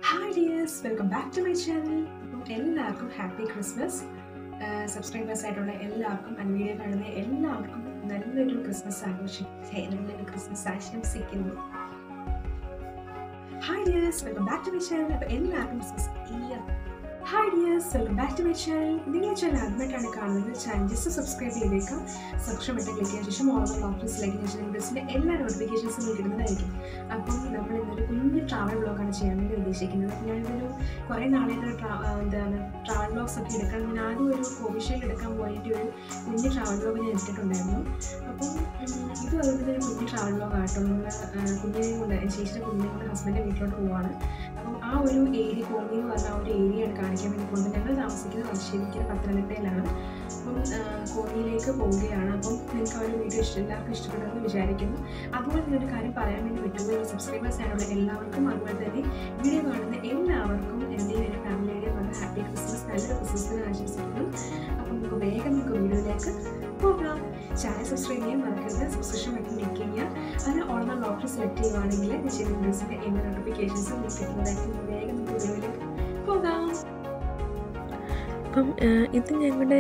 Hi dears, welcome back to my channel. എല്ലാവർക്കും happy Christmas. Subscribers ആയിട്ടുള്ള എല്ലാവർക്കും and video കാണുന്ന എല്ലാവർക്കും നല്ലൊരു ക്രിസ്മസ് ആശംസിക്കുന്നു. Hi dears, welcome back to my channel. അപ്പോൾ എല്ലാവർക്കും Christmas Hi dears, welcome back to my channel. നിങ്ങൾ ചാനൽ ആദ്യമായിട്ടാണ് കാണുന്നത് ചാനൽ ജസ്റ്റ് സബ്സ്ക്രൈബ് ചെയ്തേക്കാം. സബ്സ്ക്രൈബ് ബട്ടൺ ക്ലിക്ക് ചെയ്ത ശേഷം ഓൾ ഓപ്ഷൻസിലേക്ക് വീഡിയോസിൻ്റെ എല്ലാ നോട്ടിഫിക്കേഷൻസും കിട്ടുന്നതായിരിക്കും. അപ്പം നമ്മൾ ഇന്നൊരു കുഞ്ഞ് ട്രാവൽ വ്ളോഗാണ് ചെയ്യാൻ വേണ്ടി ഉദ്ദേശിക്കുന്നത്. അപ്പോൾ ഞാനിതൊരു കുറേ നാളായിട്ട് ട്രാവൽ വ്ളോഗ്സ് ഒക്കെ എടുക്കാൻ ഞാൻ ആദ്യം ഒരു കോവിഷീൽഡ് എടുക്കാൻ പോയിട്ട് ഒരു കുഞ്ഞ് ട്രാവൽ വ്ളോഗ് ഞാൻ എടുത്തിട്ടുണ്ടായിരുന്നു. അപ്പം ഇതും അതുപോലെ ഒരു കുഞ്ഞ് ട്രാവൽ വ്ളോഗ് ആട്ടോ. നമ്മൾ കുഞ്ഞിനെയും കൊണ്ട് ചേച്ചിയുടെ കുഞ്ഞിനെയും കൊണ്ട് ഹസ്ബൻഡിൻ്റെ വീട്ടിലോട്ട് പോവുകയാണ്. അപ്പം ആ ഒരു ഏരിയ കോന്നി എന്ന് പറഞ്ഞ ആ ഒരു ഏരിയയാണ് കാണിക്കാൻ വേണ്ടി പോകുന്നത്. ഞങ്ങൾ താമസിക്കുന്നത് വളശ്ശേരിക്ക് പത്തനംതിട്ടയിലാണ്. അപ്പം കോന്നിയിലേക്ക് പോവുകയാണ്. അപ്പം നിങ്ങൾക്ക് ആ ഒരു വീഡിയോ എല്ലാവർക്കും ഇഷ്ടപ്പെടുമെന്ന് വിചാരിക്കുന്നു. അതുപോലെ തന്നെ ഒരു കാര്യം പറയാൻ വേണ്ടി പറ്റുമ്പോൾ ഈ സബ്സ്ക്രൈബേഴ്സ് ആയിട്ടുള്ള എല്ലാവർക്കും അതുപോലെ തന്നെ വീഡിയോ കാണുന്ന എല്ലാവർക്കും എൻ്റെയും എൻ്റെ ഫാമിലിയുടെയും വളരെ ഹാപ്പി ക്രിസ്മസ്, നല്ലൊരു ക്രിസ്മസിന് ആശംസിക്കുന്നു. അപ്പം നമുക്ക് വീഡിയോയിലേക്ക് പോകാം. ചാനൽ സബ്സ്ക്രൈബ് ചെയ്യാൻ മറക്കരുത്. സബ്സ്ക്രിപ്ഷൻ ബട്ടൺ ക്ലിക്ക് ചെയ്യുക. അതിന് ഓൾ ഓപ്ഷൻ സെലക്ട് ചെയ്യുവാണെങ്കിൽ ചെയ്യുന്ന വീഡിയോസിൻ്റെ എല്ലാ നോട്ടിഫിക്കേഷൻസും നിങ്ങൾക്ക് കിട്ടുന്നതായിരിക്കും. വേഗം നമുക്ക് വീഡിയോയിലേക്ക് പോകാം. അപ്പം ഇത് ഞങ്ങളുടെ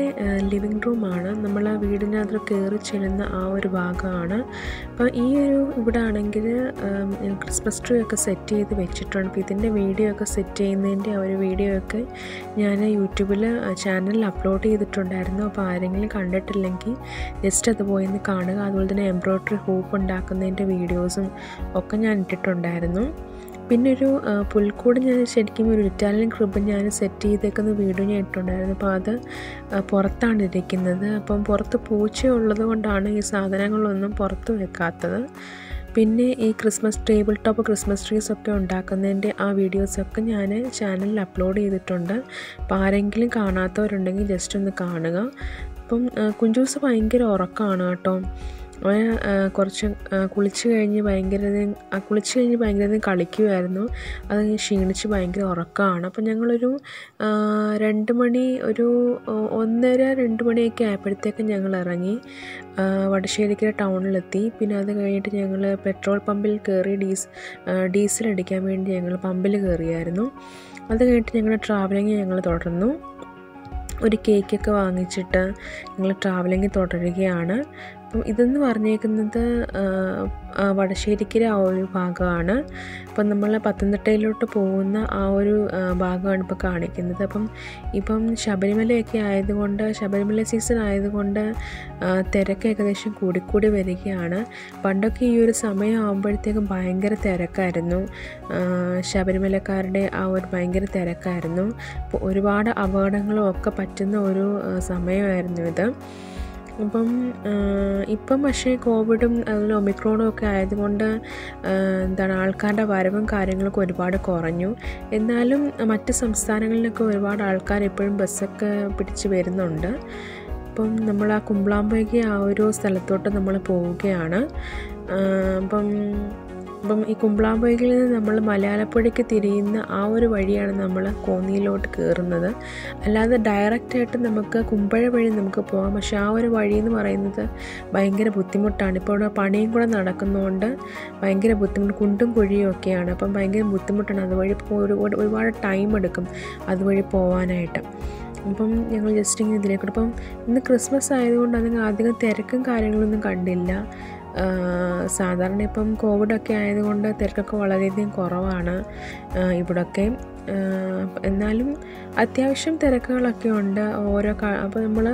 ലിവിങ് റൂമാണ്. നമ്മൾ ആ വീടിനകത്ത് കയറി ചെല്ലുന്ന ആ ഒരു ഭാഗമാണ്. അപ്പോൾ ഈ ഒരു ഇവിടെ ആണെങ്കിൽ ക്രിസ്മസ് ട്രീ ഒക്കെ സെറ്റ് ചെയ്ത് വെച്ചിട്ടുണ്ട്. അപ്പോൾ ഇതിൻ്റെ വീഡിയോ ഒക്കെ സെറ്റ് ചെയ്യുന്നതിൻ്റെ ആ ഒരു വീഡിയോ ഒക്കെ ഞാൻ യൂട്യൂബിൽ ചാനലിൽ അപ്ലോഡ് ചെയ്തിട്ടുണ്ടായിരുന്നു. അപ്പോൾ ആരെങ്കിലും കണ്ടിട്ടില്ലെങ്കിൽ ജസ്റ്റ് അത് പോയി ഒന്ന് കാണുക. അതുപോലെ തന്നെ എംബ്രോയിഡറി ഹൂപ്പ് ഉണ്ടാക്കുന്നതിൻ്റെ വീഡിയോസും ഒക്കെ ഞാൻ ഇട്ടിട്ടുണ്ടായിരുന്നു. പിന്നെ ഒരു പുൽക്കൂട് ഞാൻ ശരിക്കും ഒരു ഇറ്റാലിയൻ ക്രിബ് ഞാൻ സെറ്റ് ചെയ്തേക്കുന്ന വീഡിയോ ഞാൻ ഇട്ടുണ്ടായിരുന്നു. അപ്പോൾ അത് പുറത്താണ് ഇരിക്കുന്നത്. അപ്പം പുറത്ത് പൂച്ചയുള്ളത് കൊണ്ടാണ് ഈ സാധനങ്ങളൊന്നും പുറത്ത് വെക്കാത്തത്. പിന്നെ ഈ ടേബിൾ ടോപ്പ് ക്രിസ്മസ് ട്രീസൊക്കെ ഉണ്ടാക്കുന്നതിൻ്റെ ആ വീഡിയോസൊക്കെ ഞാൻ ചാനലിൽ അപ്ലോഡ് ചെയ്തിട്ടുണ്ട്. അപ്പോൾ ആരെങ്കിലും കാണാത്തവരുണ്ടെങ്കിൽ ജസ്റ്റ് ഒന്ന് കാണുക. അപ്പം കുഞ്ചൂസ് ഭയങ്കര ഉറക്കമാണ് കേട്ടോ. അവൻ കുറച്ച് കുളിച്ച് കഴിഞ്ഞ് ഭയങ്കര കളിക്കുമായിരുന്നു. അത് ക്ഷീണിച്ച് ഭയങ്കര ഉറക്കമാണ്. അപ്പം ഞങ്ങളൊരു 2 മണി, ഒരു 1:30-2 മണിയൊക്കെ ആയപ്പോഴത്തേക്കും ഞങ്ങൾ ഇറങ്ങി വടശ്ശേരിക്കര ടൗണിലെത്തി. പിന്നെ അത് കഴിഞ്ഞിട്ട് ഞങ്ങൾ പെട്രോൾ പമ്പിൽ കയറി ഡീസൽ അടിക്കാൻ വേണ്ടി ഞങ്ങൾ പമ്പിൽ കയറിയായിരുന്നു. അത് കഴിഞ്ഞിട്ട് ഞങ്ങളുടെ ട്രാവലിംഗ് ഞങ്ങൾ തുടർന്നു. ഒരു കേക്കൊക്കെ വാങ്ങിച്ചിട്ട് ഞങ്ങൾ ട്രാവലിംഗ് തുടരുകയാണ്. അപ്പം ഇതെന്ന് പറഞ്ഞേക്കുന്നത് വടശ്ശേരിക്കര ആ ഒരു ഭാഗമാണ്. അപ്പം നമ്മൾ പത്തനംതിട്ടയിലോട്ട് പോകുന്ന ആ ഒരു ഭാഗമാണ് ഇപ്പോൾ കാണിക്കുന്നത്. ഇപ്പം ശബരിമലയൊക്കെ ആയതുകൊണ്ട്, ശബരിമല സീസൺ ആയതുകൊണ്ട് തിരക്ക് ഏകദേശം കൂടിക്കൂടി വരികയാണ്. പണ്ടൊക്കെ ഈ ഒരു സമയം ആകുമ്പോഴത്തേക്കും ഭയങ്കര തിരക്കായിരുന്നു. ശബരിമലക്കാരുടെ ആ ഒരു ഭയങ്കര തിരക്കായിരുന്നു. അപ്പോൾ ഒരുപാട് അപകടങ്ങളും ഒക്കെ പറ്റുന്ന ഒരു സമയമായിരുന്നു ഇത്. ഇപ്പം പക്ഷേ കോവിഡും അതുപോലെ ഒമിക്രോണും ഒക്കെ ആയതുകൊണ്ട് ആൾക്കാരുടെ വരവും കാര്യങ്ങളൊക്കെ ഒരുപാട് കുറഞ്ഞു. എന്നാലും മറ്റ് സംസ്ഥാനങ്ങളിലൊക്കെ ഒരുപാട് ആൾക്കാർ ഇപ്പോഴും ബസ്സൊക്കെ പിടിച്ച് വരുന്നുണ്ട്. അപ്പം നമ്മൾ ആ കുമ്പളാമ്പയ്ക്ക് ആ ഒരു സ്ഥലത്തോട്ട് നമ്മൾ പോവുകയാണ്. അപ്പം ഈ കുമ്പളാമ്പൊയിൽ നിന്ന് നമ്മൾ മലയാളപ്പുഴയ്ക്ക് തിരിയുന്ന ആ ഒരു വഴിയാണ് നമ്മൾ കോന്നിയിലോട്ട് കയറുന്നത്. അല്ലാതെ ഡയറക്റ്റായിട്ട് നമുക്ക് കുമ്പഴ വഴി നമുക്ക് പോകാം. പക്ഷേ ആ ഒരു വഴി എന്ന് പറയുന്നത് ഭയങ്കര ബുദ്ധിമുട്ടാണ്. ഇപ്പോൾ ഇവിടെ പണിയും കൂടെ നടക്കുന്നതുകൊണ്ട് ഭയങ്കര ബുദ്ധിമുട്ട്, കുണ്ടും കുഴിയും ഒക്കെയാണ്. അപ്പം ഭയങ്കര ബുദ്ധിമുട്ടാണ്. അതുവഴി ഒരുപാട് ടൈം എടുക്കും അതുവഴി പോകാനായിട്ട്. അപ്പം ഞങ്ങൾ ജസ്റ്റ് ഇങ്ങനെ ഇതിലേക്കൂടെ. അപ്പം ഇന്ന് ക്രിസ്മസ് ആയതുകൊണ്ട് അധികം തിരക്കും കാര്യങ്ങളൊന്നും കണ്ടില്ല. സാധാരണ ഇപ്പം കോവിഡൊക്കെ ആയതുകൊണ്ട് തിരക്കൊക്കെ വളരെയധികം കുറവാണ് ഇവിടൊക്കെ. എന്നാലും അത്യാവശ്യം തിരക്കുകളൊക്കെ ഉണ്ട്. അപ്പോൾ നമ്മൾ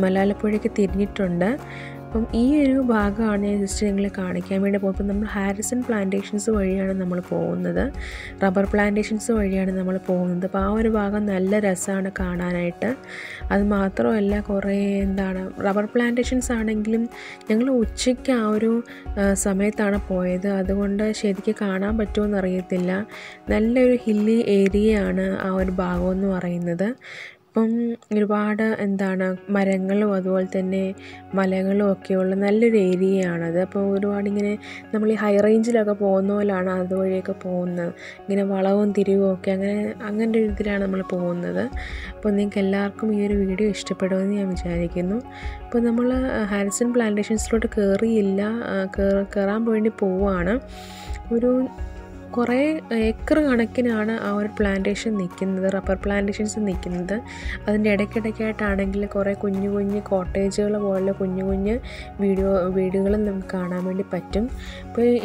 മലയാളപ്പുഴയ്ക്ക് തിരിഞ്ഞിട്ടുണ്ട്. അപ്പം ഈ ഒരു ഭാഗമാണ് ഞാൻ ജസ്റ്റ് നിങ്ങളെ കാണിക്കാൻ വേണ്ടി പോകുന്നത്. നമ്മൾ ഹാരിസൺ പ്ലാന്റേഷൻസ് വഴിയാണ് നമ്മൾ പോകുന്നത്. റബ്ബർ പ്ലാന്റേഷൻസ് വഴിയാണ് നമ്മൾ പോകുന്നത്. അപ്പോൾ ആ ഒരു ഭാഗം നല്ല രസമാണ് കാണാനായിട്ട്. അത് മാത്രമല്ല കുറേ റബ്ബർ പ്ലാന്റേഷൻസ് ആണെങ്കിലും ഞങ്ങൾ ഉച്ചയ്ക്ക് ആ ഒരു സമയത്താണ് പോയത്. അതുകൊണ്ട് ശരിക്കും കാണാൻ പറ്റുമോ അറിയത്തില്ല. നല്ലൊരു ഹില്ലി ഏരിയയാണ് ആ ഒരു ഭാഗം എന്ന് പറയുന്നത്. അപ്പം ഒരുപാട് മരങ്ങളും അതുപോലെ തന്നെ മലകളും ഒക്കെയുള്ള നല്ലൊരു ഏരിയയാണത്. അപ്പോൾ ഒരുപാടിങ്ങനെ നമ്മൾ ഈ ഹൈ റേഞ്ചിലൊക്കെ പോകുന്ന പോലെയാണ് അതുവഴിയൊക്കെ പോകുന്നത്. ഇങ്ങനെ വളവും തിരിവും ഒക്കെ അങ്ങനെ ഒരു ഇതിലാണ് നമ്മൾ പോകുന്നത്. അപ്പോൾ നിങ്ങൾക്ക് എല്ലാവർക്കും ഈ ഒരു വീഡിയോ ഇഷ്ടപ്പെടുമെന്ന് ഞാൻ വിചാരിക്കുന്നു. അപ്പോൾ നമ്മൾ ഹാരിസൺ പ്ലാന്റേഷൻസിലോട്ട് കയറാൻ വേണ്ടി പോവുകയാണ്. ഒരു കുറേ ഏക്കർ കണക്കിനാണ് ആ ഒരു പ്ലാന്റേഷൻ നിൽക്കുന്നത്, റബ്ബർ പ്ലാന്റേഷൻസ് നിൽക്കുന്നത്. അതിൻ്റെ ഇടയ്ക്കിടയ്ക്കായിട്ടാണെങ്കിൽ കുറേ കുഞ്ഞു കുഞ്ഞ് കോട്ടേജുകൾ പോലെ കുഞ്ഞു കുഞ്ഞ് വീടുകളും നമുക്ക് കാണാൻ വേണ്ടി പറ്റും.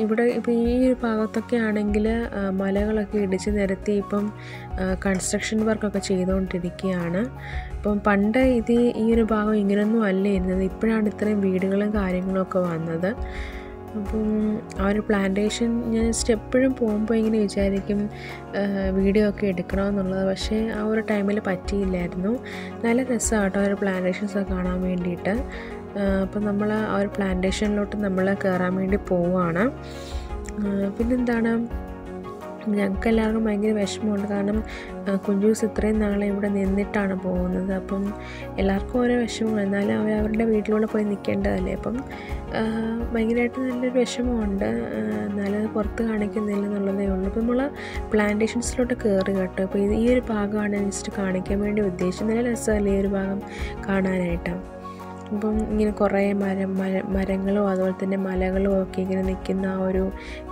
ഇപ്പോൾ ഈ ഒരു ഭാഗത്തൊക്കെ ആണെങ്കിൽ മലകളൊക്കെ ഇടിച്ച് നിരത്തി ഇപ്പം കൺസ്ട്രക്ഷൻ വർക്കൊക്കെ ചെയ്തുകൊണ്ടിരിക്കുകയാണ്. അപ്പം പണ്ട് ഈ ഒരു ഭാഗം ഇങ്ങനെയൊന്നും അല്ല ഇരുന്നത്, ഇപ്പോഴാണ് ഇത്രയും വീടുകളും കാര്യങ്ങളൊക്കെ വന്നത്. അപ്പം ആ ഒരു പ്ലാന്റേഷൻ ഞാൻ എപ്പോഴും പോകുമ്പോൾ ഇങ്ങനെ വിചാരിക്കും വീഡിയോ ഒക്കെ എടുക്കണമെന്നുള്ളത്, പക്ഷേ ആ ഒരു ടൈമിൽ പറ്റിയില്ലായിരുന്നു. നല്ല രസമാണ് കേട്ടോ ആ ഒരു പ്ലാന്റേഷൻസൊക്കെ കാണാൻ വേണ്ടിയിട്ട്. അപ്പം നമ്മൾ ആ ഒരു പ്ലാന്റേഷനിലോട്ട് നമ്മൾ കയറാൻ വേണ്ടി പോവുകയാണ്. പിന്നെന്താണ്, ഞങ്ങൾക്ക് എല്ലാവർക്കും ഭയങ്കര വിഷമമുണ്ട്, കാരണം കുഞ്ചൂസ് ഇത്രയും നാളെ ഇവിടെ നിന്നിട്ടാണ് പോകുന്നത്. അപ്പം എല്ലാവർക്കും ഓരോ വിഷമം, എന്നാലും അവരവരുടെ വീട്ടിലൂടെ പോയി നിൽക്കേണ്ടതല്ലേ. അപ്പം ഭയങ്കരമായിട്ട് നല്ലൊരു വിഷമമുണ്ട്, എന്നാലും അത് പുറത്ത് കാണിക്കുന്നില്ല എന്നുള്ളതേ ഉള്ളൂ. അപ്പോൾ നമ്മൾ പ്ലാന്റേഷൻസിലോട്ട് കയറി കേട്ടോ. അപ്പോൾ ഈ ഒരു ഭാഗമാണ് ജസ്റ്റ് കാണിക്കാൻ വേണ്ടി ഉദ്ദേശിച്ചത്. നല്ല രസമല്ലേ ഈ ഒരു ഭാഗം കാണാനായിട്ട്. അപ്പം ഇങ്ങനെ കുറേ മരങ്ങളും അതുപോലെ തന്നെ മലകളും ഒക്കെ ഇങ്ങനെ നിൽക്കുന്ന ആ ഒരു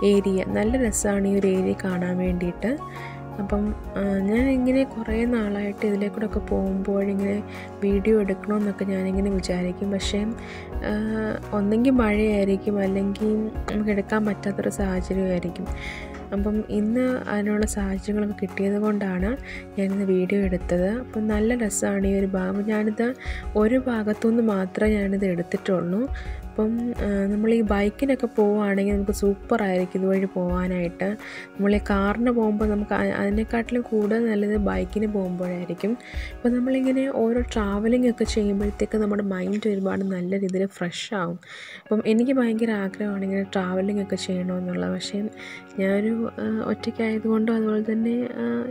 ഏരിയ നല്ല രസമാണ് ഈ ഒരു ഏരിയ കാണാൻ വേണ്ടിയിട്ട്. അപ്പം ഞാൻ ഇങ്ങനെ കുറേ നാളായിട്ട് ഇതിലേക്കൂടെയൊക്കെ പോകുമ്പോഴിങ്ങനെ വീഡിയോ എടുക്കണമെന്നൊക്കെ ഞാനിങ്ങനെ വിചാരിക്കും, പക്ഷേ ഒന്നെങ്കിൽ മഴയായിരിക്കും അല്ലെങ്കിൽ നമുക്ക് എടുക്കാൻ പറ്റാത്തൊരു സാഹചര്യമായിരിക്കും. അപ്പം ഇന്ന് അതിനുള്ള സാഹചര്യങ്ങളൊക്കെ കിട്ടിയത് കൊണ്ടാണ് ഞാനിന്ന് വീഡിയോ എടുത്തത്. അപ്പം നല്ല രസമാണ് ഈ ഒരു ഭാഗം. ഞാനിത് ഒരു ഭാഗത്തുനിന്ന് മാത്രമേ ഞാനിത് എടുത്തിട്ടുള്ളൂ. അപ്പം നമ്മൾ ഈ ബൈക്കിനൊക്കെ പോവുകയാണെങ്കിൽ നമുക്ക് സൂപ്പറായിരിക്കും ഇതുവഴി പോകാനായിട്ട്. നമ്മൾ ഈ കാറിന് പോകുമ്പോൾ നമുക്ക് അതിനെക്കാട്ടിലും കൂടുതൽ നല്ലത് ബൈക്കിന് പോകുമ്പോഴായിരിക്കും. അപ്പോൾ നമ്മളിങ്ങനെ ഓരോ ട്രാവലിംഗ് ഒക്കെ ചെയ്യുമ്പോഴത്തേക്ക് നമ്മുടെ മൈൻഡ് ഒരുപാട് നല്ല രീതിയിൽ ഫ്രഷ് ആവും. അപ്പം എനിക്ക് ഭയങ്കര ആഗ്രഹമാണ് ഇങ്ങനെ ട്രാവലിംഗ് ഒക്കെ ചെയ്യണമെന്നുള്ളത്, പക്ഷേ ഞാനൊരു ഒറ്റയ്ക്കായതുകൊണ്ടും അതുപോലെ തന്നെ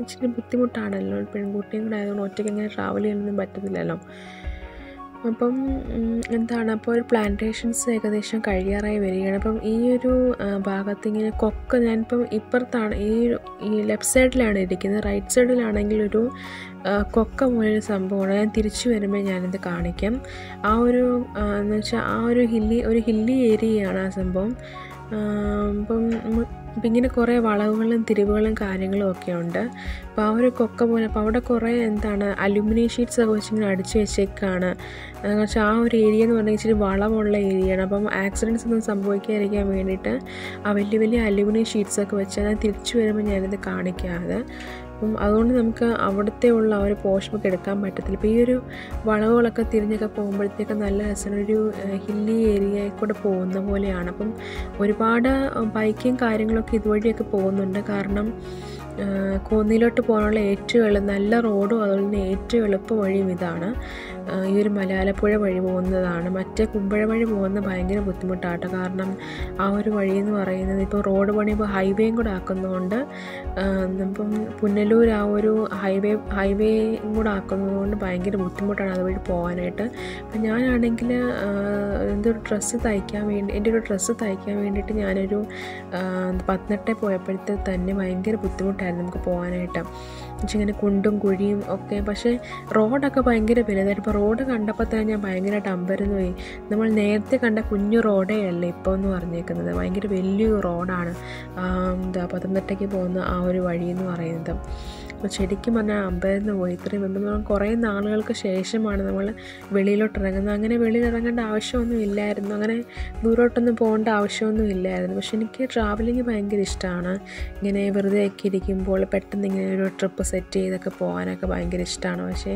ഇച്ചിരി ബുദ്ധിമുട്ടാണല്ലോ, പെൺകുട്ടിയും കൂടെ ആയതുകൊണ്ട് ഒറ്റയ്ക്ക് അങ്ങനെ ട്രാവൽ ചെയ്യാനൊന്നും പറ്റത്തില്ലല്ലോ. അപ്പം അപ്പോൾ ഒരു പ്ലാന്റേഷൻസ് ഏകദേശം കഴിയാറായി വരികയാണ്. അപ്പം ഈ ഒരു ഭാഗത്ത് ഇങ്ങനെ കൊക്ക, ഞാനിപ്പം ഇപ്പുറത്താണ് ഈ ലെഫ്റ്റ് സൈഡിലാണ് ഇരിക്കുന്നത്, റൈറ്റ് സൈഡിലാണെങ്കിൽ ഒരു കൊക്ക പോലൊരു സംഭവമാണ്. ഞാൻ തിരിച്ചു വരുമ്പോൾ ഞാനിത് കാണിക്കാം. ആ ഒരു എന്ന് വെച്ചാൽ ആ ഒരു ഹില്ലി ഏരിയയാണ് ആ സംഭവം. അപ്പം ഇങ്ങനെ കുറേ വളവുകളും തിരിവുകളും കാര്യങ്ങളും ഒക്കെ ഉണ്ട്. അപ്പോൾ ആ ഒരു കൊക്ക പോലെ, അപ്പോൾ അവിടെ കുറേ അലുമിനിയം ഷീറ്റ്സ് ഒക്കെ വെച്ച് ഇങ്ങനെ അടിച്ച് വെച്ചേക്കാണ്. പക്ഷേ ആ ഒരു ഏരിയ എന്ന് പറഞ്ഞാൽ ഇച്ചിരി വളവുള്ള ഏരിയയാണ്. അപ്പം ആക്സിഡൻറ്റ്സ് ഒന്നും സംഭവിക്കാതിരിക്കാൻ വേണ്ടിയിട്ട് ആ വലിയ വലിയ അലുമിനിയം ഷീറ്റ്സൊക്കെ വെച്ച് ഞാൻ തിരിച്ചു വരുമ്പോൾ ഞാനിത് കാണിക്കാതെ. അപ്പം അതുകൊണ്ട് നമുക്ക് അവിടുത്തെ ഉള്ള ആ ഒരു പോഷമൊക്കെ എടുക്കാൻ പറ്റത്തില്ല. ഇപ്പോൾ ഈ ഒരു വളവുകളൊക്കെ തിരിഞ്ഞൊക്കെ പോകുമ്പോഴത്തേക്ക് നല്ല രസമാണ്, ഒരു ഹില്ലി ഏരിയയിൽ കൂടെ പോകുന്ന പോലെയാണ്. അപ്പം ഒരുപാട് ബൈക്കും കാര്യങ്ങളൊക്കെ ഇതുവഴിയൊക്കെ പോകുന്നുണ്ട്, കാരണം കോന്നിയിലോട്ട് പോകാനുള്ള ഏറ്റവും നല്ല റോഡും അതുപോലെ തന്നെ ഏറ്റവും എളുപ്പ വഴിയും ഇതാണ്. ഈ ഒരു മലയാലപ്പുഴ വഴി പോകുന്നതാണ്. മറ്റേ കുമ്പഴ വഴി പോകുന്നത് ഭയങ്കര ബുദ്ധിമുട്ടാട്ടോ, കാരണം ആ ഒരു വഴി എന്ന് പറയുന്നത് ഇപ്പോൾ റോഡ് പണി ഇപ്പോൾ ഹൈവേയും കൂടെ ആക്കുന്നതുകൊണ്ട്, ഇപ്പം പുനലൂർ ആ ഒരു ഹൈവേയും കൂടെ ആക്കുന്നതുകൊണ്ട് ഭയങ്കര ബുദ്ധിമുട്ടാണ് അതുവഴി പോകാനായിട്ട്. അപ്പം ഞാനാണെങ്കിൽ എൻ്റെ ഒരു ഡ്രസ്സ് തയ്ക്കാൻ വേണ്ടിയിട്ട് ഞാനൊരു പത്തനംതിട്ട പോയപ്പോഴത്തെ തന്നെ ഭയങ്കര ബുദ്ധിമുട്ടായിരുന്നു നമുക്ക് പോകാനായിട്ട്. ഇങ്ങനെ കുണ്ടും കുഴിയും ഒക്കെ, പക്ഷേ റോഡൊക്കെ ഭയങ്കര വലുതായിട്ട്. ഇപ്പോൾ റോഡ് കണ്ടപ്പോൾ തന്നെ ഞാൻ ഭയങ്കരമായിട്ട് അമ്പരന്ന് പോയി. നമ്മൾ നേരത്തെ കണ്ട കുഞ്ഞു റോഡേ അല്ല ഇപ്പോൾ എന്ന് പറഞ്ഞേക്കുന്നത്, ഭയങ്കര വലിയൊരു റോഡാണ് പത്തനംതിട്ടയ്ക്ക് പോകുന്ന ആ ഒരു വഴി എന്ന് പറയുന്നത്. അപ്പോൾ ശരിക്കും പറഞ്ഞാൽ അമ്പരന്ന് പോയി. ഇത്രയും കുറേ നാളുകൾക്ക് ശേഷമാണ് നമ്മൾ വെളിയിലോട്ട് ഇറങ്ങുന്നത്. അങ്ങനെ വെളിയിലിറങ്ങേണ്ട ആവശ്യമൊന്നും ഇല്ലായിരുന്നു, അങ്ങനെ ദൂരോട്ടൊന്നും പോകേണ്ട ആവശ്യമൊന്നും ഇല്ലായിരുന്നു. പക്ഷെ എനിക്ക് ട്രാവലിങ് ഭയങ്കര ഇഷ്ടമാണ്. ഇങ്ങനെ വെറുതെ ഒക്കെ ഇരിക്കുമ്പോൾ പെട്ടെന്ന് ഇങ്ങനെ ഒരു ട്രിപ്പ് സെറ്റ് ചെയ്തൊക്കെ പോകാനൊക്കെ ഭയങ്കര ഇഷ്ടമാണ്. പക്ഷേ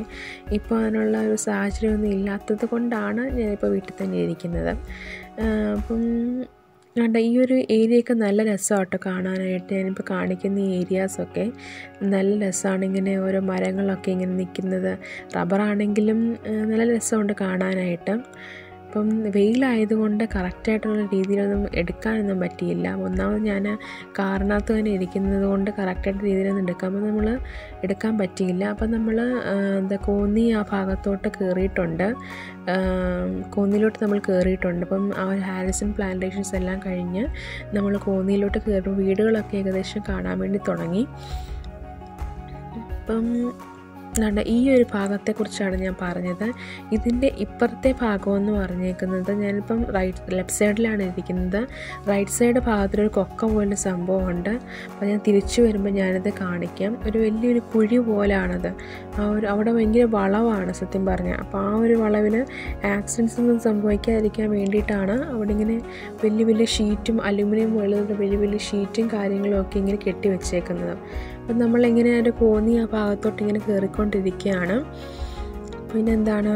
ഇപ്പോൾ അതിനുള്ള ഒരു സാഹചര്യമൊന്നും ഇല്ലാത്തത് കൊണ്ടാണ് ഞാനിപ്പോൾ വീട്ടിൽ തന്നെ ഇരിക്കുന്നത്. അപ്പം ഈ ഒരു ഏരിയയൊക്കെ നല്ല രസമാട്ടോ കാണാനായിട്ട്. ഞാനിപ്പോൾ കാണിക്കുന്ന ഈ ഏരിയാസൊക്കെ നല്ല രസമാണ്, ഇങ്ങനെ ഓരോ മരങ്ങളൊക്കെ ഇങ്ങനെ നിൽക്കുന്നത്. റബ്ബറാണെങ്കിലും നല്ല രസമുണ്ട് കാണാനായിട്ട്. അപ്പം വെയിലായതുകൊണ്ട് കറക്റ്റായിട്ടുള്ള രീതിയിലൊന്നും എടുക്കാനൊന്നും പറ്റിയില്ല. ഒന്നാമത് ഞാൻ കാറിനകത്ത് തന്നെ ഇരിക്കുന്നത് കൊണ്ട് കറക്റ്റായിട്ട് രീതിയിലൊന്നും എടുക്കാൻ പറ്റിയില്ല. അപ്പം നമ്മൾ കോന്നി ആ ഭാഗത്തോട്ട് കയറിയിട്ടുണ്ട്, കോന്നിയിലോട്ട് നമ്മൾ കയറിയിട്ടുണ്ട്. അപ്പം ആ ഒരു ഹാരിസൺ പ്ലാന്റേഷൻസ് എല്ലാം കഴിഞ്ഞ് നമ്മൾ കോന്നിയിലോട്ട് കയറുമ്പോൾ വീടുകളൊക്കെ ഏകദേശം കാണാൻ വേണ്ടി തുടങ്ങി. അപ്പം ഈ ഒരു ഭാഗത്തെക്കുറിച്ചാണ് ഞാൻ പറഞ്ഞത്. ഇതിൻ്റെ ഇപ്പുറത്തെ ഭാഗമെന്ന് പറഞ്ഞേക്കുന്നത് ഞാനിപ്പം ലെഫ്റ്റ് സൈഡിലാണ് ഇരിക്കുന്നത്. റൈറ്റ് സൈഡ് ഭാഗത്തിലൊരു കൊക്ക പോലൊരു സംഭവമുണ്ട്. അപ്പോൾ ഞാൻ തിരിച്ചു വരുമ്പോൾ ഞാനത് കാണിക്കാം. ഒരു വലിയൊരു കുഴി പോലാണത്. അവിടെ ഭയങ്കര വളവാണ് സത്യം പറഞ്ഞാൽ. അപ്പോൾ ആ ഒരു വളവിൽ ആക്സിഡൻസ് ഒന്നും സംഭവിക്കാതിരിക്കാൻ വേണ്ടിയിട്ടാണ് അവിടെ ഇങ്ങനെ വലിയ വലിയ ഷീറ്റും അലുമിനിയം പോലുള്ള വലിയ വലിയ ഷീറ്റും കാര്യങ്ങളും ഒക്കെ ഇങ്ങനെ കെട്ടി വെച്ചേക്കുന്നത്. അപ്പം നമ്മളിങ്ങനെ ഒരു കോന്നി ആ ഭാഗത്തോട്ട് ഇങ്ങനെ കയറിക്കൊണ്ടിരിക്കുകയാണ്. പിന്നെ എന്താണ്,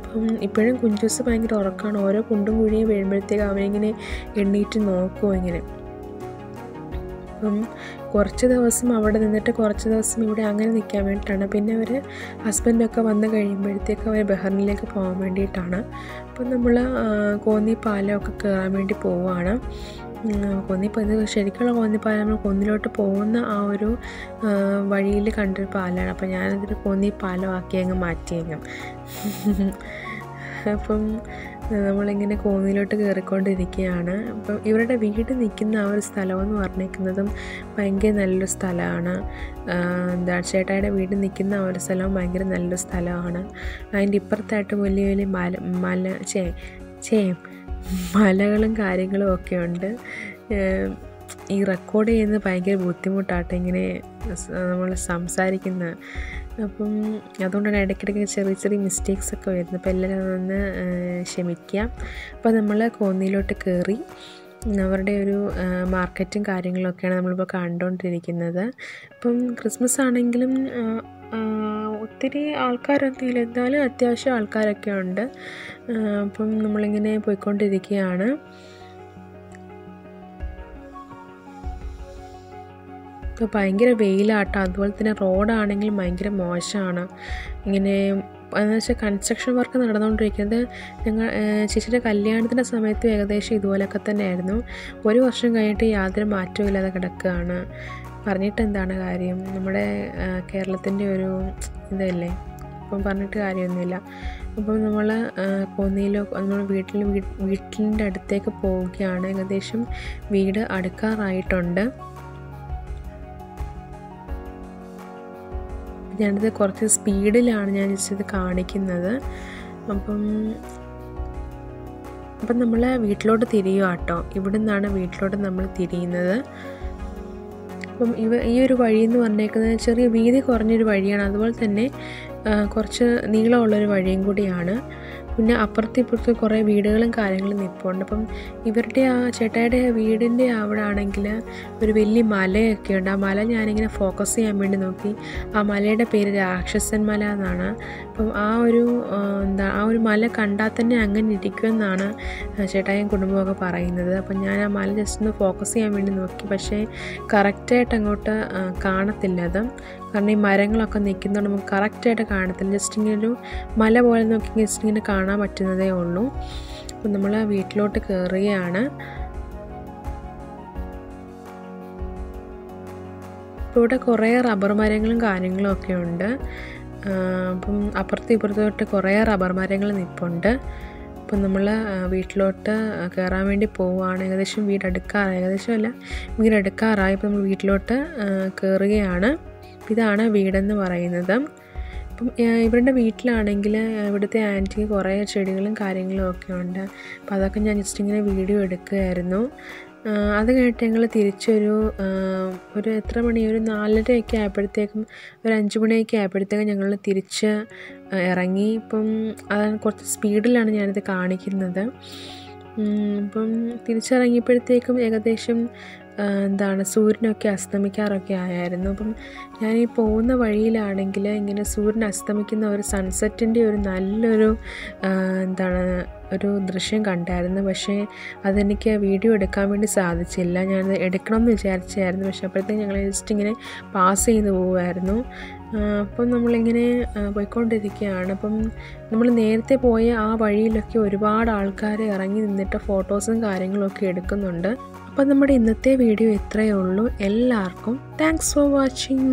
അപ്പം ഇപ്പോഴും കുഞ്ചൂസ് ഭയങ്കര ഉറക്കമാണ്. ഓരോ കുണ്ടും കുഴിയും വീഴുമ്പോഴത്തേക്ക് അവനിങ്ങനെ എണ്ണീറ്റ് നോക്കുമോ ഇങ്ങനെ. അപ്പം കുറച്ച് ദിവസം അവിടെ നിന്നിട്ട് കുറച്ച് ദിവസം ഇവിടെ അങ്ങനെ നിൽക്കാൻ വേണ്ടിയിട്ടാണ്. പിന്നെ അവർ ഹസ്ബൻഡൊക്കെ വന്ന് കഴിയുമ്പോഴത്തേക്ക് അവർ ബഹ്റിനിലേക്ക് പോകാൻ വേണ്ടിയിട്ടാണ്. അപ്പം നമ്മൾ കോന്നി പാലമൊക്കെ കയറാൻ വേണ്ടി പോവുകയാണ്. ഇത് ശരിക്കുള്ള കോന്നിപ്പാലം നമ്മൾ കുന്നിലോട്ട് പോകുന്ന ആ ഒരു വഴിയിൽ കണ്ടൊരു പാലമാണ്. അപ്പോൾ ഞാനതൊരു കോന്നിപ്പാലമാക്കി അങ്ങ് മാറ്റിയങ്ങ്. അപ്പം നമ്മളിങ്ങനെ കോന്നിയിലോട്ട് കയറിക്കൊണ്ടിരിക്കുകയാണ്. അപ്പം ഇവരുടെ വീട് നിൽക്കുന്ന ആ ഒരു സ്ഥലമെന്ന് പറഞ്ഞേക്കുന്നതും ഭയങ്കര നല്ലൊരു സ്ഥലമാണ്. ചേട്ടായുടെ വീട് നിൽക്കുന്ന ആ ഒരു സ്ഥലവും ഭയങ്കര നല്ലൊരു സ്ഥലമാണ്. അതിൻ്റെ ഇപ്പുറത്തായിട്ട് വലിയ വലിയ മലകളും കാര്യങ്ങളും ഒക്കെ ഉണ്ട്. ഈ റെക്കോർഡ് ചെയ്യുന്നത് ഭയങ്കര ബുദ്ധിമുട്ടാട്ടോ ഇങ്ങനെ നമ്മൾ സംസാരിക്കുന്നത്. അപ്പം അതുകൊണ്ടാണ് ഇടയ്ക്കിടയ്ക്ക് ചെറിയ ചെറിയ മിസ്റ്റേക്സൊക്കെ വരുന്നത്. അപ്പോൾ എല്ലാവരും അതൊന്ന് ക്ഷമിക്കാം. അപ്പോൾ നമ്മൾ കോന്നിയിലോട്ട് കയറി അവരുടെ ഒരു മാർക്കറ്റും കാര്യങ്ങളൊക്കെയാണ് നമ്മളിപ്പോൾ കണ്ടുകൊണ്ടിരിക്കുന്നത്. ഇപ്പം ക്രിസ്മസ് ആണെങ്കിലും ഒത്തിരി ആൾക്കാരൊന്നുമില്ല, എന്നാലും അത്യാവശ്യം ആൾക്കാരൊക്കെ ഉണ്ട്. അപ്പം നമ്മളിങ്ങനെ പോയിക്കൊണ്ടിരിക്കുകയാണ്. ഇപ്പോൾ ഭയങ്കര വെയിലാട്ടോ. അതുപോലെ തന്നെ റോഡാണെങ്കിലും ഭയങ്കര മോശമാണ്. ഇങ്ങനെ എന്ന് വെച്ചാൽ കൺസ്ട്രക്ഷൻ വർക്ക് നടന്നുകൊണ്ടിരിക്കുന്നത്. ചേച്ചിയുടെ കല്യാണത്തിൻ്റെ സമയത്തും ഏകദേശം ഇതുപോലെയൊക്കെ തന്നെയായിരുന്നു. ഒരു വർഷം കഴിഞ്ഞിട്ട് യാതൊരു മാറ്റവും ഇല്ലാതെ കിടക്കുകയാണ്. പറഞ്ഞിട്ട് എന്താണ് കാര്യം, നമ്മുടെ കേരളത്തിൻ്റെ ഒരു ഇതല്ലേ, അപ്പം പറഞ്ഞിട്ട് കാര്യമൊന്നുമില്ല. അപ്പം നമ്മൾ കോന്നിയിലോ നമ്മൾ വീട്ടിൻ്റെ അടുത്തേക്ക് പോവുകയാണ്. ഏകദേശം വീട് അടുക്കാറായിട്ടുണ്ട്. ഞാനിത് കുറച്ച് സ്പീഡിലാണ് ഞാൻ ഇത് കാണിക്കുന്നത്. അപ്പം നമ്മൾ വീട്ടിലോട്ട് തിരിയുക കേട്ടോ. ഇവിടെ നിന്നാണ് വീട്ടിലോട്ട് നമ്മൾ തിരിയുന്നത്. അപ്പം ഈ ഒരു വഴി എന്ന് പറഞ്ഞേക്കുന്നത് ചെറിയ വീതി കുറഞ്ഞൊരു വഴിയാണ്. അതുപോലെ തന്നെ കുറച്ച് നീളമുള്ളൊരു വഴിയും കൂടിയാണ്. പിന്നെ അപ്പുറത്തും ഇപ്പുറത്തും കുറേ വീടുകളും കാര്യങ്ങളും നിൽപ്പുണ്ട്. അപ്പം ഇവരുടെ ആ ചേട്ടായുടെ വീടിൻ്റെ അവിടെ ആണെങ്കിൽ ഒരു വലിയ മലയൊക്കെ ഉണ്ട്. ആ മല ഞാനിങ്ങനെ ഫോക്കസ് ചെയ്യാൻ വേണ്ടി നോക്കി. ആ മലയുടെ പേര് രാക്ഷസൻ മല എന്നാണ്. അപ്പം ആ ഒരു മല കണ്ടാൽ തന്നെ അങ്ങനെ ഇരിക്കുമെന്നാണ് ചേട്ടായും കുടുംബമൊക്കെ പറയുന്നത്. അപ്പം ഞാൻ ആ മല ജസ്റ്റ് ഒന്ന് ഫോക്കസ് ചെയ്യാൻ വേണ്ടി നോക്കി. പക്ഷേ കറക്റ്റായിട്ട് അങ്ങോട്ട് കാണത്തില്ല അത്. കാരണം ഈ മരങ്ങളൊക്കെ നിൽക്കുന്നതുകൊണ്ട് നമുക്ക് കറക്റ്റായിട്ട് കാണത്തില്ല. ജസ്റ്റ് ഇങ്ങനെ ഒരു മല പോലെ നോക്കി ജസ്റ്റ് ഇങ്ങനെ കാണാൻ പറ്റുന്നതേ ഉള്ളൂ. അപ്പം നമ്മൾ വീട്ടിലോട്ട് കയറുകയാണ്. ഇപ്പോൾ ഇവിടെ കുറേ റബ്ബർ മരങ്ങളും കാര്യങ്ങളും ഒക്കെ ഉണ്ട്. അപ്പം അപ്പുറത്തും ഇപ്പുറത്തോട്ട് കുറേ റബ്ബർ മരങ്ങൾ നിൽപ്പുണ്ട്. അപ്പം നമ്മൾ വീട്ടിലോട്ട് കയറാൻ വേണ്ടി പോവുകയാണ്. ഏകദേശം വീട് അടുക്കാറായി. ഇപ്പം നമ്മൾ വീട്ടിലോട്ട് കയറുകയാണ്. ഇതാണ് വീടെന്ന് പറയുന്നത്. അപ്പം ഇവരുടെ വീട്ടിലാണെങ്കിൽ ഇവിടുത്തെ ആൻറ്റിക്ക് കുറേ ചെടികളും കാര്യങ്ങളും ഒക്കെ ഉണ്ട്. അപ്പം അതൊക്കെ ഞാൻ ജസ്റ്റ് ഇങ്ങനെ വീഡിയോ എടുക്കുകയായിരുന്നു. അത് കഴിഞ്ഞിട്ട് ഞങ്ങൾ തിരിച്ചൊരു എത്ര മണി, ഒരു 4:30 ആയപ്പോഴത്തേക്കും, ഒരു 5 മണിയൊക്കെ ആയപ്പോഴത്തേക്കും ഞങ്ങൾ തിരിച്ച് ഇറങ്ങി. ഇപ്പം അതാണ് കുറച്ച് സ്പീഡിലാണ് ഞാനിത് കാണിക്കുന്നത്. ഇപ്പം തിരിച്ചിറങ്ങിയപ്പോഴത്തേക്കും ഏകദേശം സൂര്യനൊക്കെ അസ്തമിക്കാറൊക്കെ ആയായിരുന്നു. അപ്പം ഞാനീ പോകുന്ന വഴിയിലാണെങ്കിൽ ഇങ്ങനെ സൂര്യൻ അസ്തമിക്കുന്ന ഒരു സൺസെറ്റിൻ്റെ ഒരു നല്ലൊരു ഒരു ദൃശ്യം കണ്ടായിരുന്നു. പക്ഷേ അതെനിക്ക് വീഡിയോ എടുക്കാൻ വേണ്ടി സാധിച്ചില്ല. ഞാനത് എടുക്കണമെന്ന് വിചാരിച്ചായിരുന്നു. പക്ഷേ അപ്പോഴത്തേക്കും ഞങ്ങൾ ജസ്റ്റ് ഇങ്ങനെ പാസ് ചെയ്ത് പോവുമായിരുന്നു. അപ്പം നമ്മളിങ്ങനെ പോയിക്കൊണ്ടിരിക്കുകയാണ്. അപ്പം നമ്മൾ നേരത്തെ പോയ ആ വഴിയിലൊക്കെ ഒരുപാട് ആൾക്കാർ ഇറങ്ങി നിന്നിട്ട് ഫോട്ടോസും കാര്യങ്ങളൊക്കെ എടുക്കുന്നുണ്ട്. അപ്പം നമ്മുടെ ഇന്നത്തെ വീഡിയോ ഇത്രയേ ഉള്ളൂ. എല്ലാവർക്കും താങ്ക്സ് ഫോർ വാച്ചിങ്.